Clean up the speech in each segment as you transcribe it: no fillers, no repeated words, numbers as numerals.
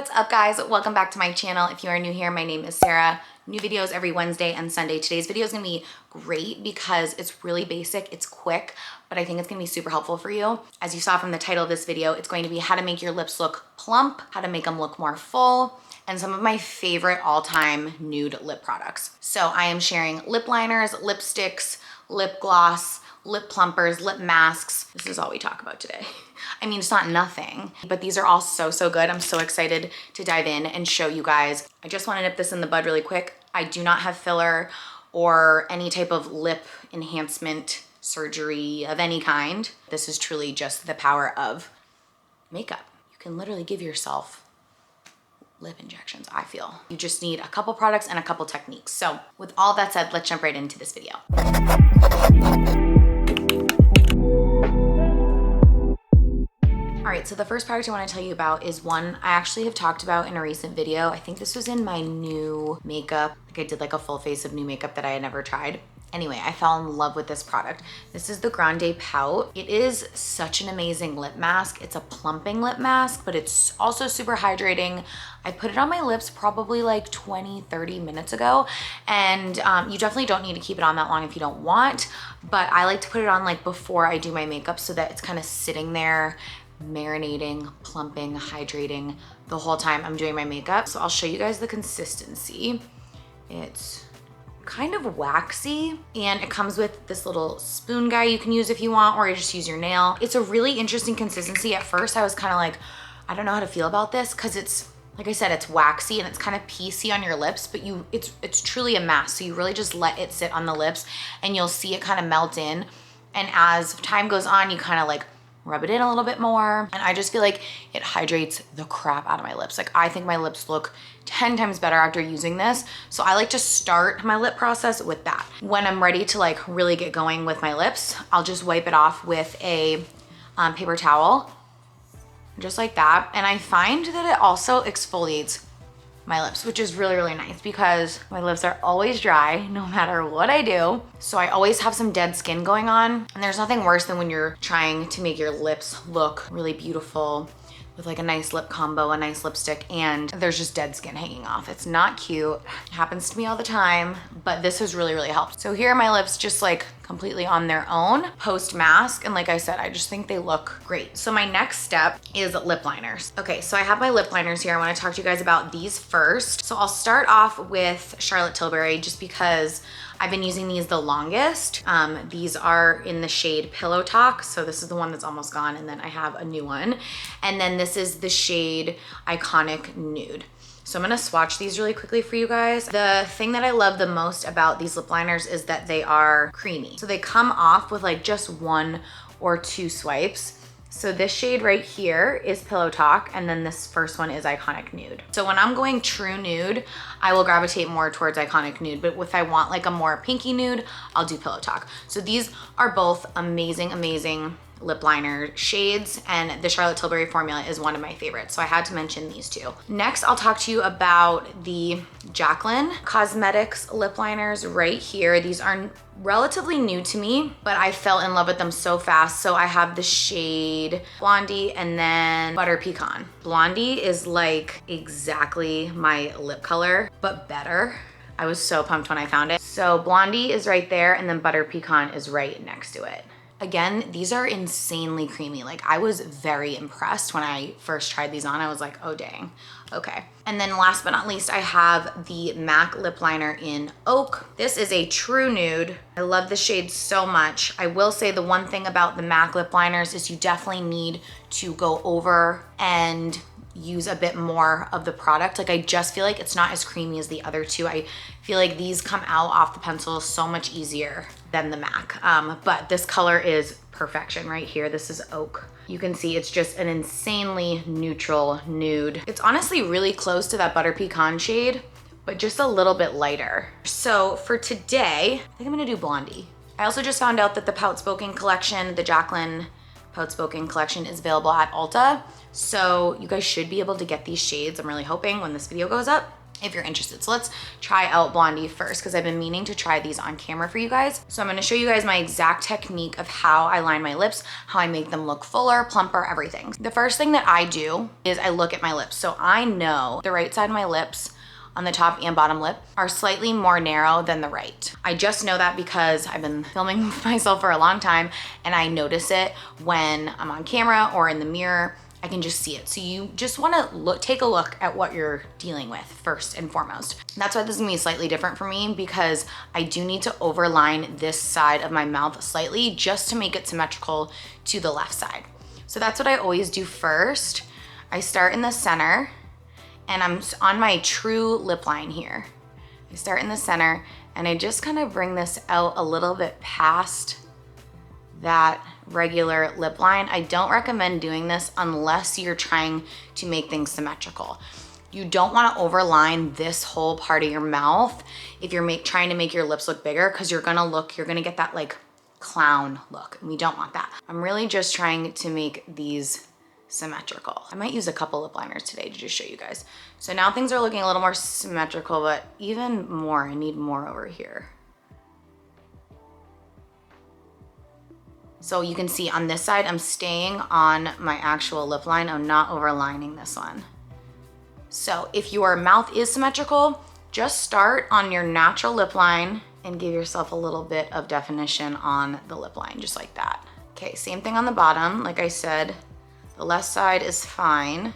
What's up, guys? Welcome back to my channel. If you are new here, my name is Sarah. New videos every Wednesday and Sunday. Today's video is gonna be great because it's really basic, it's quick, but I think it's gonna be super helpful for you. As you saw from the title of this video, it's going to be how to make your lips look plump, how to make them look more full, and some of my favorite all-time nude lip products. So I am sharing lip liners, lipsticks, lip gloss, lip plumpers, lip masks. This is all we talk about today. I mean, it's not nothing, but these are all so good. I'm so excited to dive in and show you guys. I just want to nip this in the bud really quick. I do not have filler or any type of lip enhancement surgery of any kind. This is truly just the power of makeup. You can literally give yourself lip injections, I feel. You just need a couple products and a couple techniques. So with all that said, let's jump right into this video. All right, so the first product I want to tell you about is one I actually have talked about in a recent video. I think this was in my new makeup. Like I did like a full face of new makeup that I had never tried. Anyway, I fell in love with this product. This is the Grande Pout. It is such an amazing lip mask. It's a plumping lip mask, but it's also super hydrating. I put it on my lips probably like 20, 30 minutes ago. And you definitely don't need to keep it on that long if you don't want, but I like to put it on like before I do my makeup so that it's kind of sitting there marinating, plumping, hydrating the whole time I'm doing my makeup. So I'll show you guys the consistency. It's kind of waxy and it comes with this little spoon guy you can use if you want, or you just use your nail. It's a really interesting consistency. At first I was kind of like, I don't know how to feel about this because it's, like I said, it's waxy and it's kind of piecey on your lips, but it's truly a mask. So you really just let it sit on the lips and you'll see it kind of melt in. And as time goes on, you kind of like rub it in a little bit more. And I just feel like it hydrates the crap out of my lips. Like I think my lips look 10 times better after using this. So I like to start my lip process with that. When I'm ready to like really get going with my lips, I'll just wipe it off with a paper towel, just like that. And I find that it also exfoliates my lips, which is really nice because my lips are always dry no matter what I do. So I always have some dead skin going on. And there's nothing worse than when you're trying to make your lips look really beautiful with like a nice lip combo, a nice lipstick, and there's just dead skin hanging off. It's not cute. It happens to me all the time, but this has really helped. So here are my lips just like completely on their own post mask. And like I said, I just think they look great. So my next step is lip liners. Okay, so I have my lip liners here. I wanna talk to you guys about these first. So I'll start off with Charlotte Tilbury just because I've been using these the longest. These are in the shade Pillow Talk. So this is the one that's almost gone. And then I have a new one. And then this is the shade Iconic Nude. So I'm gonna swatch these really quickly for you guys. The thing that I love the most about these lip liners is that they are creamy. So they come off with like just 1 or 2 swipes. So this shade right here is Pillow Talk, and then this first one is Iconic Nude. So when I'm going true nude, I will gravitate more towards Iconic Nude, but if I want like a more pinky nude, I'll do Pillow Talk. So these are both amazing lip liner shades, and the Charlotte Tilbury formula is one of my favorites, so I had to mention these two. Next, I'll talk to you about the Jaclyn Cosmetics lip liners right here. These are relatively new to me, but I fell in love with them so fast. So I have the shade Blondie and then Butter Pecan. Blondie is like exactly my lip color, but better. I was so pumped when I found it. So Blondie is right there, and then Butter Pecan is right next to it. Again, these are insanely creamy. Like I was very impressed when I first tried these on. I was like, oh dang, okay. And then last but not least, I have the MAC lip liner in Oak. This is a true nude. I love the shade so much. I will say the one thing about the MAC lip liners is you definitely need to go over and use a bit more of the product. Like I just feel like it's not as creamy as the other two. I feel like these come out off the pencil so much easier than the MAC. But this color is perfection right here. This is Oak. You can see it's just an insanely neutral nude. It's honestly really close to that Butter Pecan shade, but just a little bit lighter. So for today, I think I'm gonna do Blondie. I also just found out that the Pout Spoken collection, the Jaclyn Pout Spoken collection, is available at Ulta. So you guys should be able to get these shades. I'm really hoping when this video goes up. if you're interested. So let's try out Blondie first because I've been meaning to try these on camera for you guys. So I'm gonna show you guys my exact technique of how I line my lips, how I make them look fuller, plumper, everything. The first thing that I do is I look at my lips. So I know the right side of my lips on the top and bottom lip are slightly more narrow than the right. I just know that because I've been filming myself for a long time and I notice it when I'm on camera or in the mirror. I can just see it. So you just wanna take a look at what you're dealing with first and foremost. That's why this is gonna be slightly different for me because I do need to overline this side of my mouth slightly just to make it symmetrical to the left side. So that's what I always do first. I start in the center and I'm on my true lip line here. I start in the center and I just kind of bring this out a little bit past that regular lip line. I don't recommend doing this unless you're trying to make things symmetrical. You don't want to overline this whole part of your mouth if you're trying to make your lips look bigger because you're gonna get that like clown look and we don't want that. I'm really just trying to make these symmetrical. I might use a couple lip liners today to just show you guys. So now things are looking a little more symmetrical, but even more, I need more over here. So you can see on this side, I'm staying on my actual lip line. I'm not overlining this one. So if your mouth is symmetrical, just start on your natural lip line and give yourself a little bit of definition on the lip line, just like that. Okay, same thing on the bottom. Like I said, the left side is fine.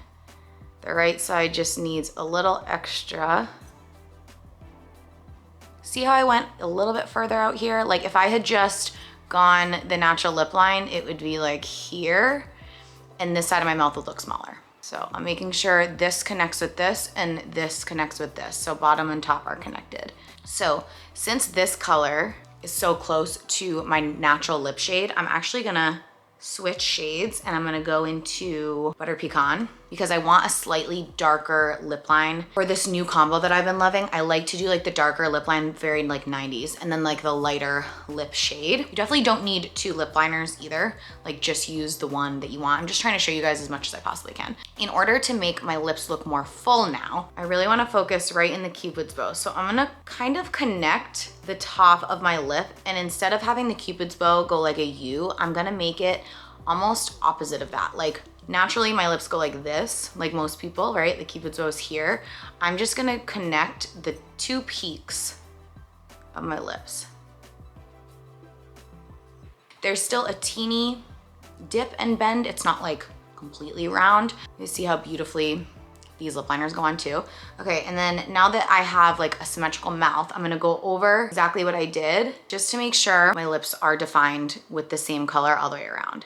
The right side just needs a little extra. See how I went a little bit further out here? Like if I had just gone the natural lip line, it would be like here, and this side of my mouth would look smaller. So I'm making sure this connects with this and this connects with this. So bottom and top are connected. So since this color is so close to my natural lip shade, I'm actually gonna switch shades and I'm gonna go into Butter Pecan because I want a slightly darker lip line. For this new combo that I've been loving, I like to do like the darker lip line, very like 90s, and then like the lighter lip shade. You definitely don't need 2 lip liners either. Like just use the one that you want. I'm just trying to show you guys as much as I possibly can. In order to make my lips look more full now, I really wanna focus right in the Cupid's bow. So I'm gonna kind of connect the top of my lip, and instead of having the Cupid's bow go like a U, I'm gonna make it almost opposite of that. Like naturally my lips go like this, like most people, right? The Cupid's bow is here. I'm just gonna connect the 2 peaks of my lips. There's still a teeny dip and bend. It's not like completely round. You see how beautifully these lip liners go on too. Okay, and then now that I have like a symmetrical mouth, I'm gonna go over exactly what I did just to make sure my lips are defined with the same color all the way around.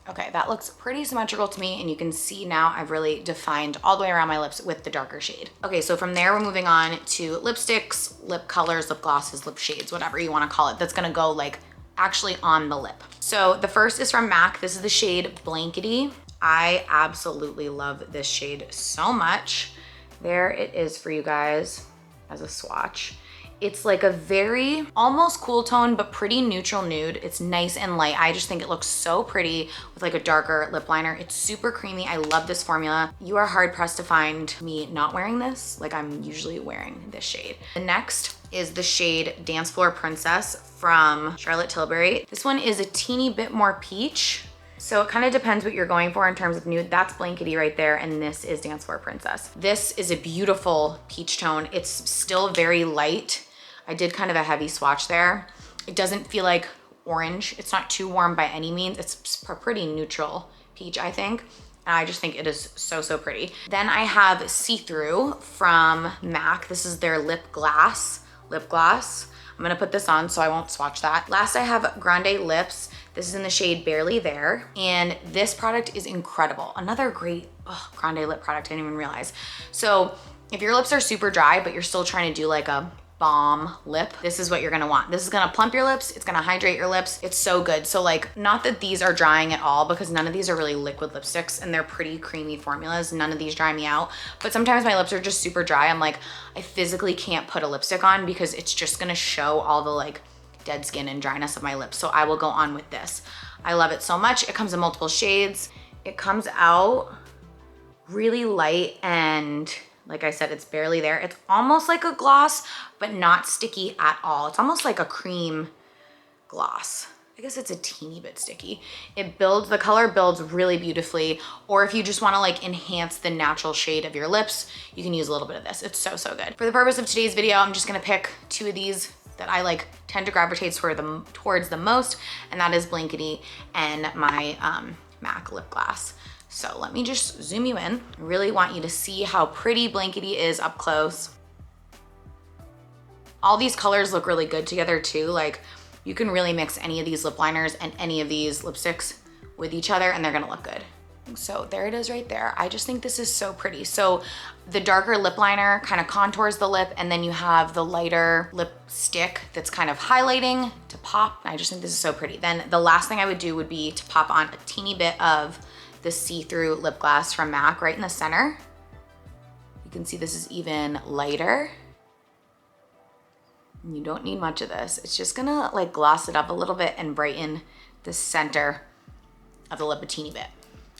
Okay, that looks pretty symmetrical to me, and you can see now I've really defined all the way around my lips with the darker shade. Okay, so from there, we're moving on to lipsticks, lip colors, lip glosses, lip shades, whatever you wanna call it, that's gonna go like actually on the lip. So the first is from MAC. This is the shade Blankety. I absolutely love this shade so much. There it is for you guys as a swatch. It's like a very almost cool tone, but pretty neutral nude. It's nice and light. I just think it looks so pretty with like a darker lip liner. It's super creamy. I love this formula. You are hard pressed to find me not wearing this. Like I'm usually wearing this shade. The next is the shade Dance Floor Princess from Charlotte Tilbury. This one is a teeny bit more peach. So it kind of depends what you're going for in terms of nude. That's Blankety right there, and this is Dance Floor Princess. This is a beautiful peach tone. It's still very light. I did kind of a heavy swatch there. It doesn't feel like orange. It's not too warm by any means. It's a pretty neutral peach, I think. And I just think it is so, so pretty. Then I have See Through from MAC. This is their lip gloss. I'm gonna put this on so I won't swatch that. Last I have Grande Lips. This is in the shade Barely There. And this product is incredible. Another great Grande lip product, I didn't even realize. So if your lips are super dry, but you're still trying to do like a balm lip, this is what you're gonna want. This is gonna plump your lips, it's gonna hydrate your lips. It's so good. So like, not that these are drying at all, because none of these are really liquid lipsticks and they're pretty creamy formulas. None of these dry me out, but sometimes my lips are just super dry. I'm like, I physically can't put a lipstick on because it's just gonna show all the like dead skin and dryness of my lips. So I will go on with this. I love it so much. It comes in multiple shades. It comes out really light and like I said, it's barely there. It's almost like a gloss, but not sticky at all. It's almost like a cream gloss. I guess it's a teeny bit sticky. It builds, the color builds really beautifully. Or if you just wanna like enhance the natural shade of your lips, you can use a little bit of this. It's so, so good. For the purpose of today's video, I'm just gonna pick two of these that I like tend to gravitate towards the most, and that is Blankety and my MAC lip gloss. So let me just zoom you in. I really want you to see how pretty Blankety is up close. All these colors look really good together too. Like you can really mix any of these lip liners and any of these lipsticks with each other and they're gonna look good. So there it is right there. I just think this is so pretty. So the darker lip liner kind of contours the lip, and then you have the lighter lipstick that's kind of highlighting to pop. I just think this is so pretty. Then the last thing I would do would be to pop on a teeny bit of the see-through lip gloss from MAC right in the center. You can see this is even lighter. And you don't need much of this. It's just gonna like gloss it up a little bit and brighten the center of the lip a teeny bit.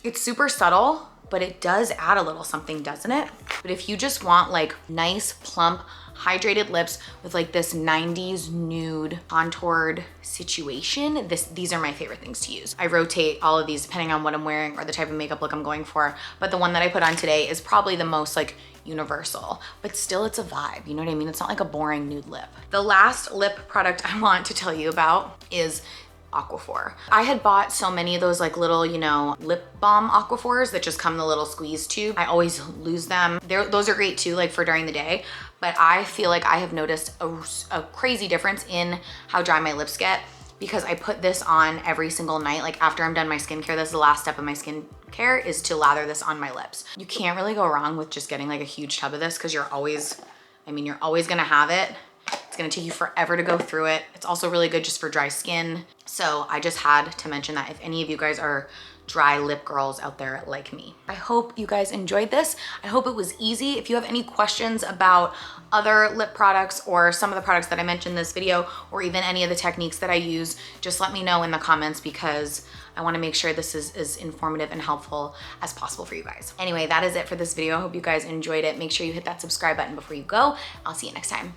It's super subtle, but it does add a little something, doesn't it? But if you just want like nice, plump, hydrated lips with like this 90s nude contoured situation, these are my favorite things to use. I rotate all of these depending on what I'm wearing or the type of makeup look I'm going for. But the one that I put on today is probably the most like universal, but still it's a vibe. You know what I mean? It's not like a boring nude lip. The last lip product I want to tell you about is Aquaphor. I had bought so many of those like little, you know, lip balm Aquaphors that just come in the little squeeze tube. I always lose them. Those are great too, like for during the day, but I feel like I have noticed a crazy difference in how dry my lips get because I put this on every single night. Like after I'm done my skincare, this is the last step of my skincare is to lather this on my lips. You can't really go wrong with just getting like a huge tub of this because you're always gonna have it. It's gonna take you forever to go through it. It's also really good just for dry skin. So I just had to mention that if any of you guys are dry lip girls out there like me. I hope you guys enjoyed this. I hope it was easy. If you have any questions about other lip products or some of the products that I mentioned in this video, or even any of the techniques that I use, just let me know in the comments because I wanna make sure this is as informative and helpful as possible for you guys. Anyway, that is it for this video. I hope you guys enjoyed it. Make sure you hit that subscribe button before you go. I'll see you next time.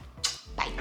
Bye.